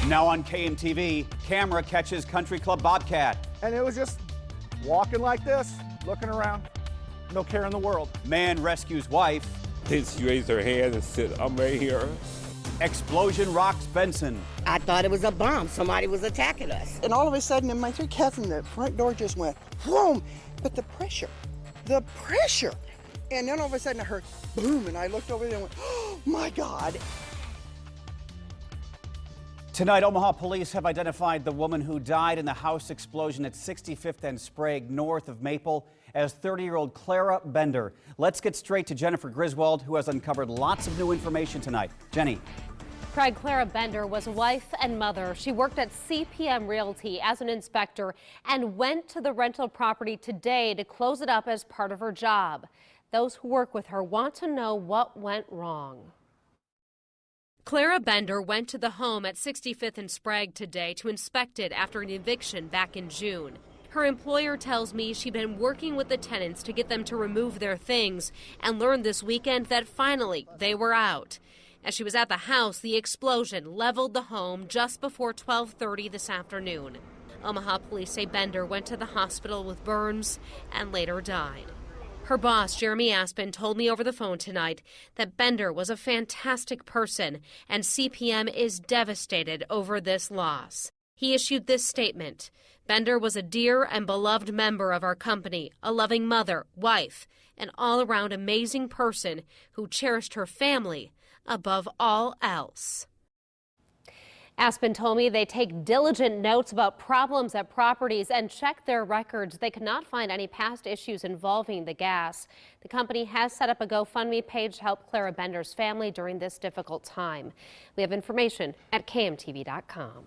Now on KMTV, camera catches country club bobcat. And it was just walking like this, looking around, no care in the world. Man rescues wife. Then she raised her hand and said, "I'm right here." Explosion rocks Benson. I thought it was a bomb. Somebody was attacking us. And all of a sudden, in my three cousins, the front door just went, whoom. But the pressure. And then all of a sudden I heard boom, and I looked over there and went, oh my God. Tonight, Omaha police have identified the woman who died in the house explosion at 65th and Sprague, north of Maple, as 30-year-old Clara Bender. Let's get straight to Jennifer Griswold, who has uncovered lots of new information tonight. Jenny. Craig, Clara Bender was a wife and mother. She worked at CPM Realty as an inspector and went to the rental property today to close it up as part of her job. Those who work with her want to know what went wrong. Clara Bender went to the home at 65th and Sprague today to inspect it after an eviction back in June. Her employer tells me she'd been working with the tenants to get them to remove their things and learned this weekend that finally they were out. As she was at the house, the explosion leveled the home just before 12:30 this afternoon. Omaha police say Bender went to the hospital with burns and later died. Her boss, Jeremy Aspen, told me over the phone tonight that Bender was a fantastic person and CPM is devastated over this loss. He issued this statement. Bender was a dear and beloved member of our company, a loving mother, wife, an all-around amazing person who cherished her family above all else. Aspen told me they take diligent notes about problems at properties and check their records. They could not find any past issues involving the gas. The company has set up a GoFundMe page to help Clara Bender's family during this difficult time. We have information at KMTV.com.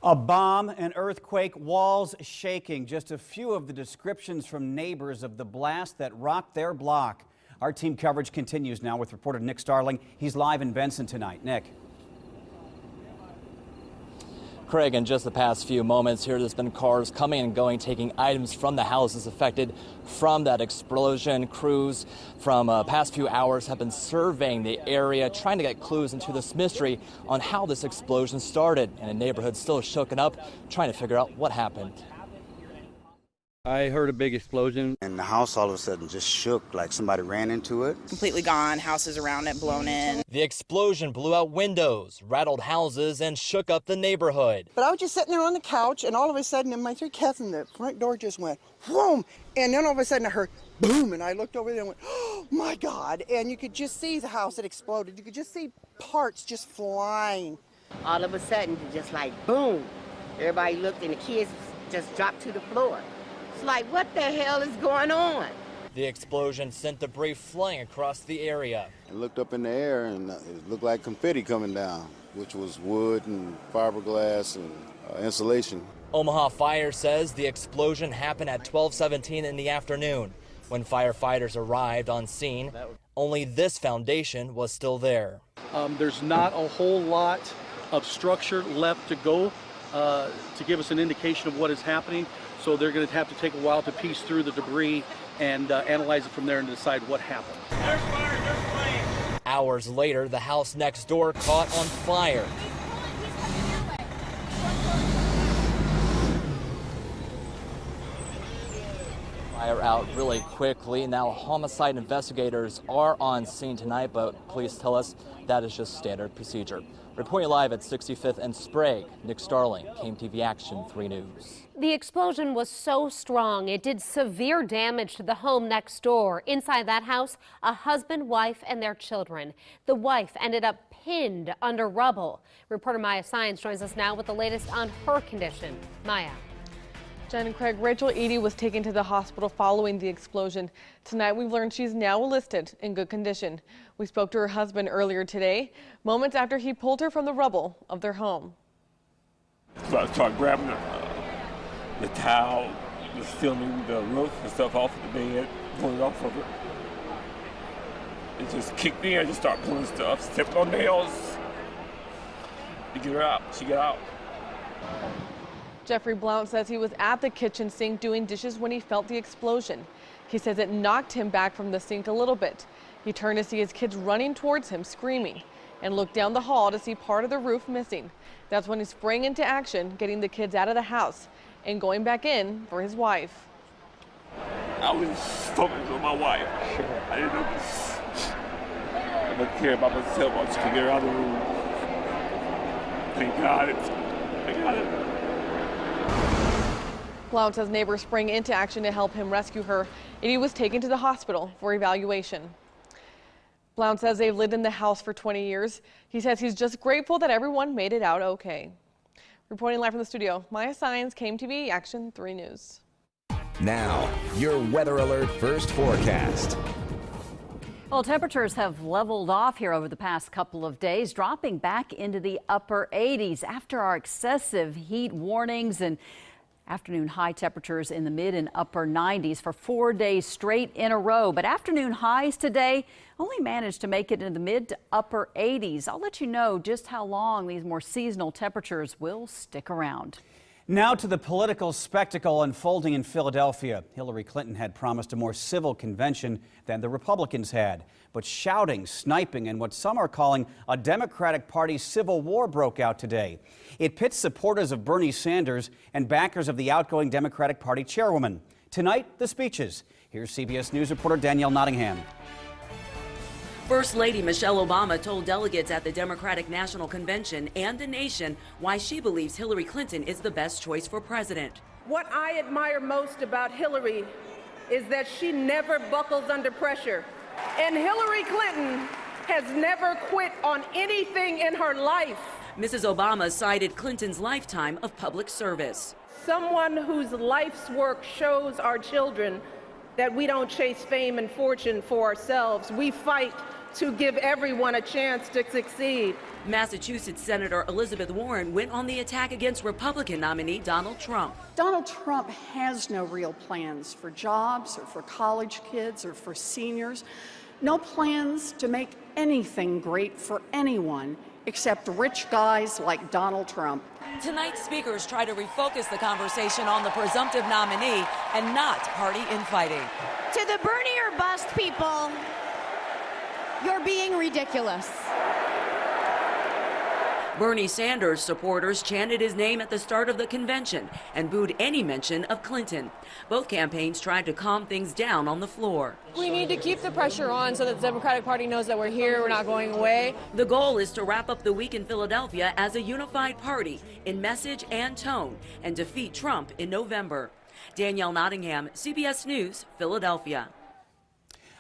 A bomb, an earthquake, walls shaking. Just a few of the descriptions from neighbors of the blast that rocked their block. Our team coverage continues now with reporter Nick Starling. He's live in Benson tonight. Nick. Craig, in just the past few moments here, there's been cars coming and going, taking items from the houses affected from that explosion. Crews from past few hours have been surveying the area, trying to get clues into this mystery on how this explosion started. And the neighborhood still shaken up, trying to figure out what happened. I heard a big explosion. And the house all of a sudden just shook like somebody ran into it. Completely gone, houses around it blown in. The explosion blew out windows, rattled houses, and shook up the neighborhood. But I was just sitting there on the couch, and all of a sudden, in my three cousins, the front door just went, whoom. And then all of a sudden I heard boom, and I looked over there and went, oh my God. And you could just see the house had exploded. You could just see parts just flying. All of a sudden, just like boom. Everybody looked, and the kids just dropped to the floor. It's like, what the hell is going on? The explosion sent debris flying across the area. I looked up in the air and it looked like confetti coming down, which was wood and fiberglass and insulation. Omaha Fire says the explosion happened at 12:17 in the afternoon. When firefighters arrived on scene, only this foundation was still there. There's not a whole lot of structure left to go to give us an indication of what is happening. So they're going to have to take a while to piece through the debris and analyze it from there and decide what happened. There's fire, there's flame. Hours later, the house next door caught on fire. Fire out really quickly. Now homicide investigators are on scene tonight, but police tell us that is just standard procedure. Reporting live at 65th and Sprague, Nick Starling, KMTV Action 3 News. The explosion was so strong it did severe damage to the home next door. Inside that house, a husband, wife, and their children. The wife ended up pinned under rubble. Reporter Maya Science joins us now with the latest on her condition. Maya. Jen and Craig, Rachel Eady was taken to the hospital following the explosion. Tonight we've learned she's now listed in good condition. We spoke to her husband earlier today, moments after he pulled her from the rubble of their home. So I started grabbing the towel, just filming the roof and stuff off of the bed, pulling off of it. It just kicked me. I just started pulling stuff, stepping on nails to get her out. She got out. Jeffrey Blount says he was at the kitchen sink doing dishes when he felt the explosion. He says it knocked him back from the sink a little bit. He turned to see his kids running towards him, screaming. and looked down the hall to see part of the roof missing. That's when he sprang into action, getting the kids out of the house and going back in for his wife. I was focused on my wife. I didn't know this. I'm gonna care about myself. I just can get her out of the room. Thank God I got it. Blount says neighbors sprang into action to help him rescue her, and he was taken to the hospital for evaluation. Blount says they've lived in the house for 20 years. He says he's just grateful that everyone made it out okay. Reporting live from the studio, Maya Sines, KMTV Action 3 News. Now, your Weather Alert First Forecast. Well, temperatures have leveled off here over the past couple of days, dropping back into the upper 80s after our excessive heat warnings, and afternoon high temperatures in the mid and upper 90s for 4 days straight in a row. But afternoon highs today only managed to make it into the mid to upper 80s. I'll let you know just how long these more seasonal temperatures will stick around. Now to the political spectacle unfolding in Philadelphia. Hillary Clinton had promised a more civil convention than the Republicans had. But shouting, sniping, and what some are calling a Democratic Party civil war broke out today. It pits supporters of Bernie Sanders and backers of the outgoing Democratic Party chairwoman. Tonight, the speeches. Here's CBS News reporter Danielle Nottingham. First Lady Michelle Obama told delegates at the Democratic National Convention and the nation why she believes Hillary Clinton is the best choice for president. What I admire most about Hillary is that she never buckles under pressure. And Hillary Clinton has never quit on anything in her life. Mrs. Obama cited Clinton's lifetime of public service. Someone whose life's work shows our children that we don't chase fame and fortune for ourselves. We fight to give everyone a chance to succeed. Massachusetts Senator Elizabeth Warren went on the attack against Republican nominee Donald Trump. Donald Trump has no real plans for jobs or for college kids or for seniors. No plans to make anything great for anyone except rich guys like Donald Trump. Tonight, speakers try to refocus the conversation on the presumptive nominee and not party infighting. To the Bernie or bust people, you're being ridiculous. Bernie Sanders supporters chanted his name at the start of the convention and booed any mention of Clinton. Both campaigns tried to calm things down on the floor. We need to keep the pressure on so that the Democratic Party knows that we're here, we're not going away. The goal is to wrap up the week in Philadelphia as a unified party in message and tone and defeat Trump in November. Danielle Nottingham, CBS News, Philadelphia.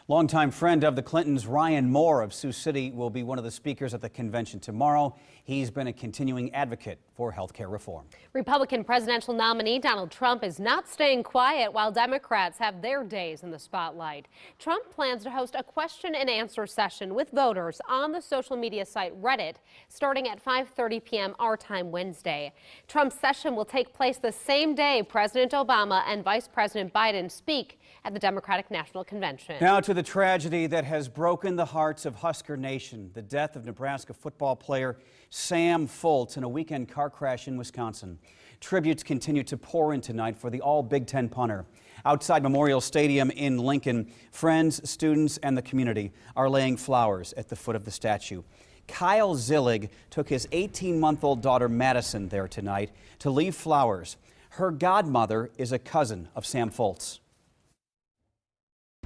Longtime friend of the Clintons, Ryan Moore of Sioux City, will be one of the speakers at the convention tomorrow. He's been a continuing advocate for health care reform. Republican presidential nominee Donald Trump is not staying quiet while Democrats have their days in the spotlight. Trump plans to host a question and answer session with voters on the social media site Reddit starting at 5:30 p.m. our time Wednesday. Trump's session will take place the same day President Obama and Vice President Biden speak at the Democratic National Convention. Now to the tragedy that has broken the hearts of Husker Nation, the death of Nebraska football player Sam Foltz in a weekend car crash in Wisconsin. Tributes continue to pour in tonight for the all-Big Ten punter. Outside Memorial Stadium in Lincoln, friends, students, and the community are laying flowers at the foot of the statue. Kyle Zillig took his 18-month-old daughter Madison there tonight to leave flowers. Her godmother is a cousin of Sam Foltz.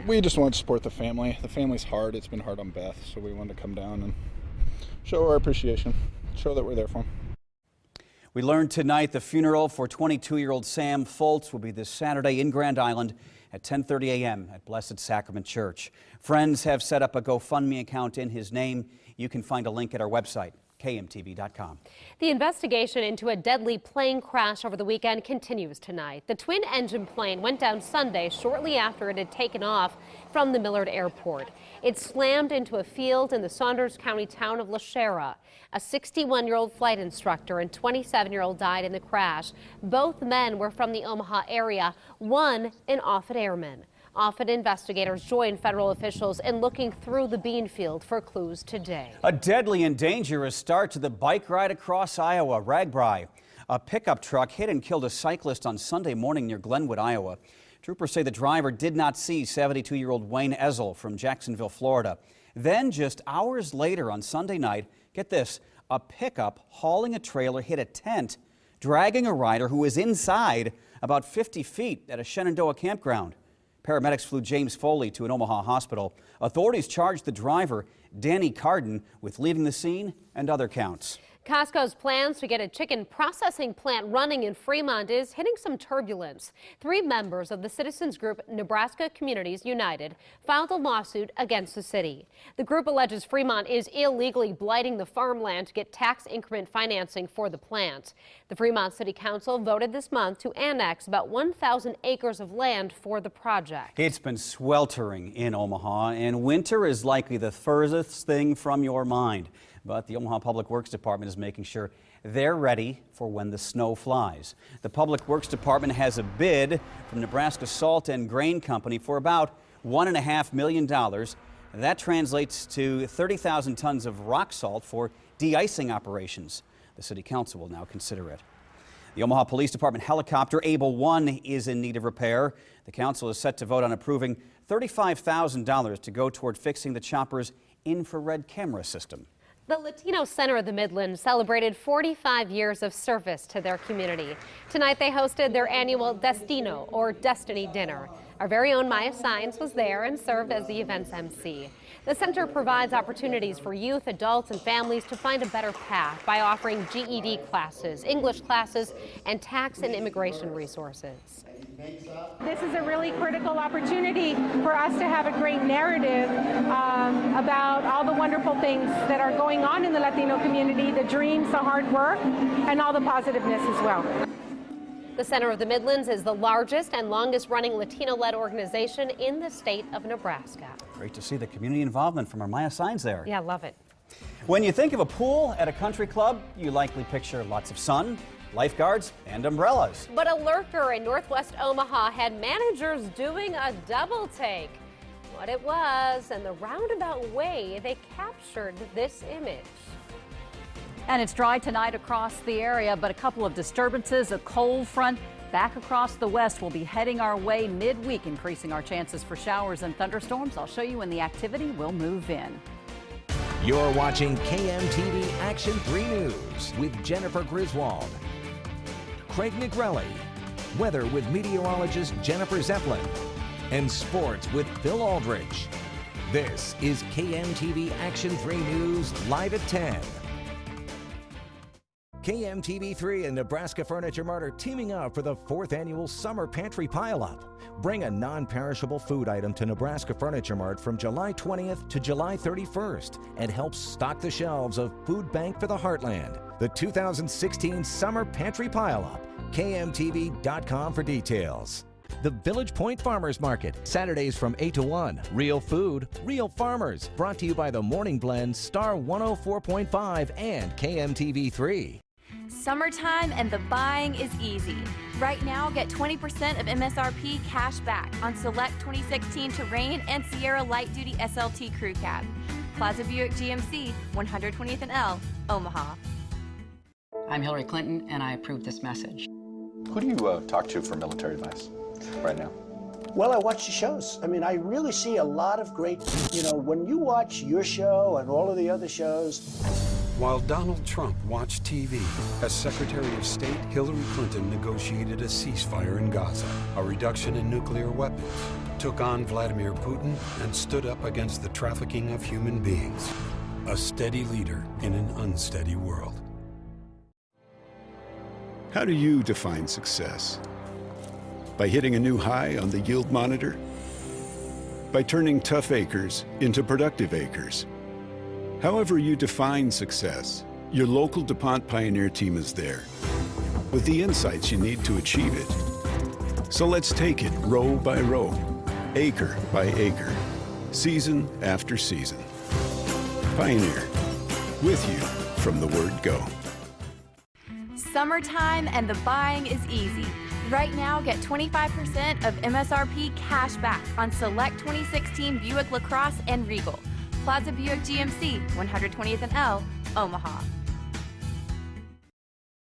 We just wanted to support the family. The family's hard. It's been hard on Beth, so we wanted to come down and show our appreciation, show that we're there for them. We learned tonight the funeral for 22-year-old Sam Foltz will be this Saturday in Grand Island at 10:30 a.m. at Blessed Sacrament Church. Friends have set up a GoFundMe account in his name. You can find a link at our website, KMTV.com. The investigation into a deadly plane crash over the weekend continues tonight. The twin-engine plane went down Sunday shortly after it had taken off from the Millard Airport. It slammed into a field in the Saunders County town of LaShera. A 61-year-old flight instructor and 27-year-old died in the crash. Both men were from the Omaha area, one an Offutt airman. Offutt investigators joined federal officials in looking through the bean field for clues today. A deadly and dangerous start to the bike ride across Iowa, Ragbri. A pickup truck hit and killed a cyclist on Sunday morning near Glenwood, Iowa. Troopers say the driver did not see 72-year-old Wayne Ezel from Jacksonville, Florida. Then just hours later on Sunday night, get this, a pickup hauling a trailer hit a tent, dragging a rider who was inside about 50 feet at a Shenandoah campground. Paramedics flew James Foley to an Omaha hospital. Authorities charged the driver, Danny Carden, with leaving the scene and other counts. Costco's plans to get a chicken processing plant running in Fremont is hitting some turbulence. 3 members of the citizens group Nebraska Communities United filed a lawsuit against the city. The group alleges Fremont is illegally blighting the farmland to get tax increment financing for the plant. The Fremont City Council voted this month to annex about 1,000 acres of land for the project. It's been sweltering in Omaha, and winter is likely the furthest thing from your mind. But the Omaha Public Works Department is making sure they're ready for when the snow flies. The Public Works Department has a bid from Nebraska Salt and Grain Company for about $1.5 million. That translates to 30,000 tons of rock salt for de-icing operations. The City Council will now consider it. The Omaha Police Department helicopter Able 1 is in need of repair. The council is set to vote on approving $35,000 to go toward fixing the chopper's infrared camera system. The Latino Center of the Midlands celebrated 45 years of service to their community. Tonight they hosted their annual Destino, or Destiny Dinner. Our very own Maya Sines was there and served as the event's MC. The center provides opportunities for youth, adults, and families to find a better path by offering GED classes, English classes, and tax and immigration resources. This is a really critical opportunity for us to have a great narrative about all the wonderful things that are going on in the Latino community, the dreams, the hard work, and all the positiveness as well. The Center of the Midlands is the largest and longest-running Latino-led organization in the state of Nebraska. Great to see the community involvement from our Maya Sines there. Yeah, love it. When you think of a pool at a country club, you likely picture lots of sun, lifeguards, and umbrellas. But a lurker in northwest Omaha had managers doing a double take. What it was and the roundabout way they captured this image. And it's dry tonight across the area, but a couple of disturbances, a cold front back across the west will be heading our way midweek, increasing our chances for showers and thunderstorms. I'll show you when the activity will move in. You're watching KMTV Action 3 News with Jennifer Griswold, Craig Negrelli, weather with meteorologist Jennifer Zeppelin, and sports with Phil Aldrich. This is KMTV Action 3 News live at 10. KMTV-3 and Nebraska Furniture Mart are teaming up for the 4th annual Summer Pantry Pile-Up. Bring a non-perishable food item to Nebraska Furniture Mart from July 20th to July 31st and help stock the shelves of Food Bank for the Heartland. The 2016 Summer Pantry Pile-Up. KMTV.com for details. The Village Point Farmers Market, Saturdays from 8 to 1. Real food, real farmers. Brought to you by the Morning Blend, Star 104.5 and KMTV-3. Summertime and the buying is easy. Right now, get 20% of MSRP cash back on select 2016 Terrain and Sierra Light Duty SLT Crew Cab. Plaza Buick GMC, 120th and L, Omaha. I'm Hillary Clinton, and I approve this message. Who do you talk to for military advice right now? Well, I watch the shows. I mean, I really see a lot of great, when you watch your show and all of the other shows. While Donald Trump watched TV, as Secretary of State, Hillary Clinton negotiated a ceasefire in Gaza, a reduction in nuclear weapons, took on Vladimir Putin, and stood up against the trafficking of human beings. A steady leader in an unsteady world. How do you define success? By hitting a new high on the yield monitor? By turning tough acres into productive acres? However you define success, your local DuPont Pioneer team is there with the insights you need to achieve it. So let's take it row by row, acre by acre, season after season. Pioneer, with you from the word go. Summertime and the buying is easy. Right now, get 25% of MSRP cash back on select 2016 Buick LaCrosse and Regal. Plaza Buick GMC, 120th and L, Omaha.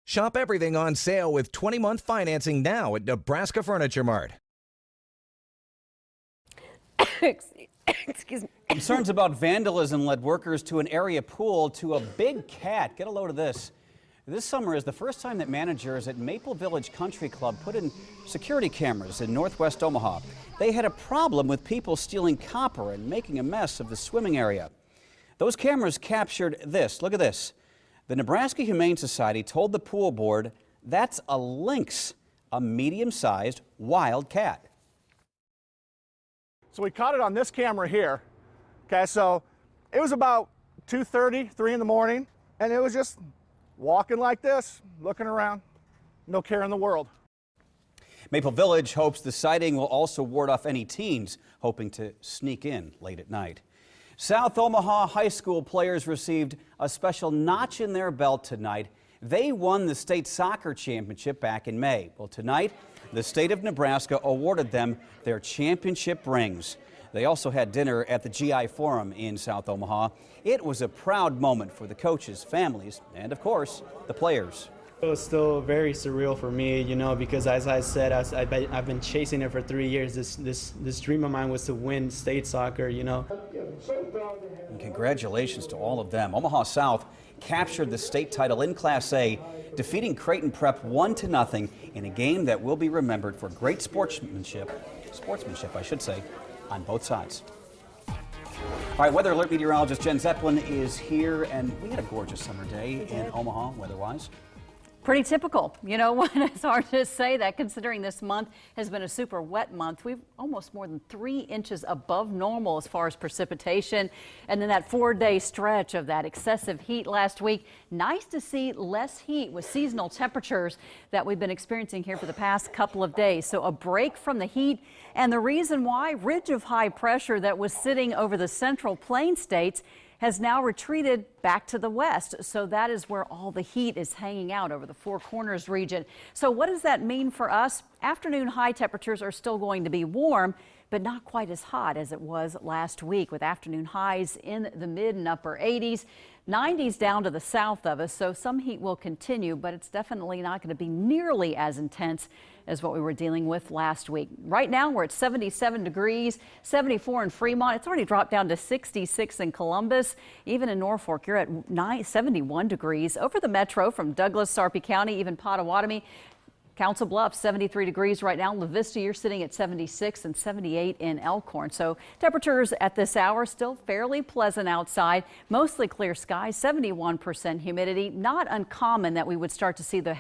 Shop everything on sale with 20-month financing now at Nebraska Furniture Mart. Excuse me. Concerns about vandalism led workers to an area pool to a big cat. Get a load of this. This summer is the first time that managers at Maple Village Country Club put in security cameras in northwest Omaha. They had a problem with people stealing copper and making a mess of the swimming area. Those cameras captured this. Look at this. The Nebraska Humane Society told the pool board that's a lynx, a medium-sized wild cat. So we caught it on this camera here. Okay, so it was about 2:30, 3 in the morning, and it was just walking like this, looking around, no care in the world. Maple Village hopes the sighting will also ward off any teens hoping to sneak in late at night. South Omaha high school players received a special notch in their belt tonight. They won the state soccer championship back in May. Well, tonight, the state of Nebraska awarded them their championship rings. They also had dinner at the GI Forum in South Omaha. It was a proud moment for the coaches, families, and of course, the players. It was still very surreal for me, you know, because as I said, I've been chasing it for 3 years. This dream of mine was to win state soccer, you know. And congratulations to all of them. Omaha South captured the state title in Class A, defeating Creighton Prep 1-0 in a game that will be remembered for great sportsmanship, I should say, on both sides. All right, Weather Alert meteorologist Jen Zeppelin is here, and we had a gorgeous summer day in Omaha, weather-wise. Pretty typical. You know what? It's hard to say that considering this month has been a super wet month. We've almost more than 3 inches above normal as far as precipitation. And then that 4-day stretch of that excessive heat last week. Nice to see less heat with seasonal temperatures that we've been experiencing here for the past couple of days. So a break from the heat, and the reason why, ridge of high pressure that was sitting over the central plain states has now retreated back to the west. So that is where all the heat is hanging out over the Four Corners region. So what does that mean for us? Afternoon high temperatures are still going to be warm, but not quite as hot as it was last week, with afternoon highs in the mid and upper 80s. 90s down to the south of us, so some heat will continue, but it's definitely not going to be nearly as intense as what we were dealing with last week. Right now, we're at 77 degrees, 74 in Fremont. It's already dropped down to 66 in Columbus. Even in Norfolk, you're at 71 degrees. Over the metro from Douglas, Sarpy County, even Pottawatomie, Council Bluffs, 73 degrees right now. La Vista, you're sitting at 76 and 78 in Elkhorn. So temperatures at this hour still fairly pleasant outside. Mostly clear skies, 71% humidity. Not uncommon that we would start to see the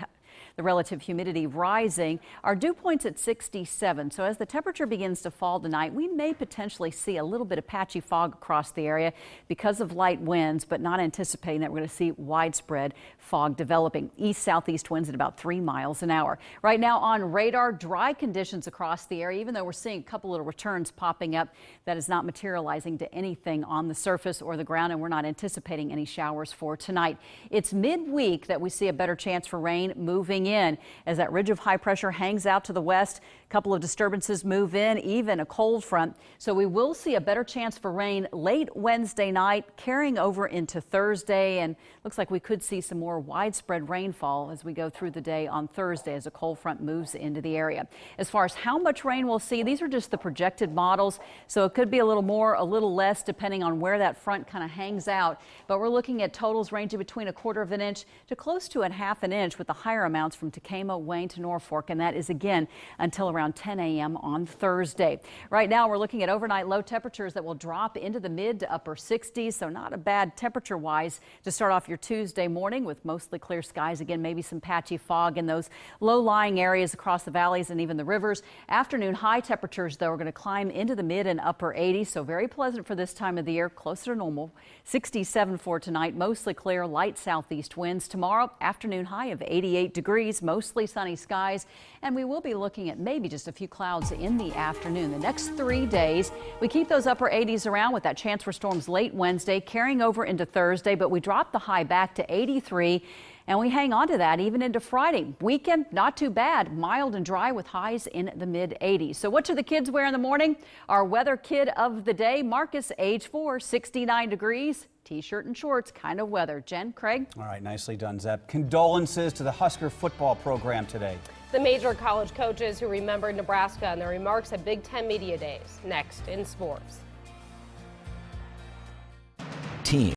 relative humidity rising. Our dew point's at 67. So as the temperature begins to fall tonight, we may potentially see a little bit of patchy fog across the area because of light winds, but not anticipating that we're going to see widespread fog developing. East-southeast winds at about 3 miles an hour. Right now on radar, dry conditions across the area. Even though we're seeing a couple little returns popping up, that is not materializing to anything on the surface or the ground, and we're not anticipating any showers for tonight. It's midweek that we see a better chance for rain moving in as that ridge of high pressure hangs out to the west. A couple of disturbances move in, even a cold front. So we will see a better chance for rain late Wednesday night, carrying over into Thursday, and looks like we could see some more widespread rainfall as we go through the day on Thursday as a cold front moves into the area. As far as how much rain we'll see, these are just the projected models, so it could be a little more, a little less, depending on where that front kind of hangs out. But we're looking at totals ranging between 1/4 inch to close to 1/2 inch, with the higher amounts from Tacoma, Wayne to Norfolk, and that is again until around 10 a.m. on Thursday. Right now, we're looking at overnight low temperatures that will drop into the mid to upper 60s, so not a bad temperature-wise to start off your Tuesday morning with mostly clear skies. Again, maybe some patchy fog in those low-lying areas across the valleys and even the rivers. Afternoon high temperatures, though, are going to climb into the mid and upper 80s, so very pleasant for this time of the year, closer to normal. 67 for tonight, mostly clear, light southeast winds. Tomorrow, afternoon high of 88 degrees, mostly sunny skies, and we will be looking at maybe just a few clouds in the afternoon. The next 3 days, we keep those upper 80s around with that chance for storms late Wednesday, carrying over into Thursday, but we drop the high back to 83. And we hang on to that even into Friday. Weekend, not too bad. Mild and dry with highs in the mid-80s. So what should the kids wear in the morning? Our weather kid of the day, Marcus, age 4, 69 degrees. T-shirt and shorts kind of weather. Jen, Craig? All right, nicely done, Zep. Condolences to the Husker football program today. The major college coaches who remembered Nebraska and their remarks at Big Ten Media Days. Next in sports. team.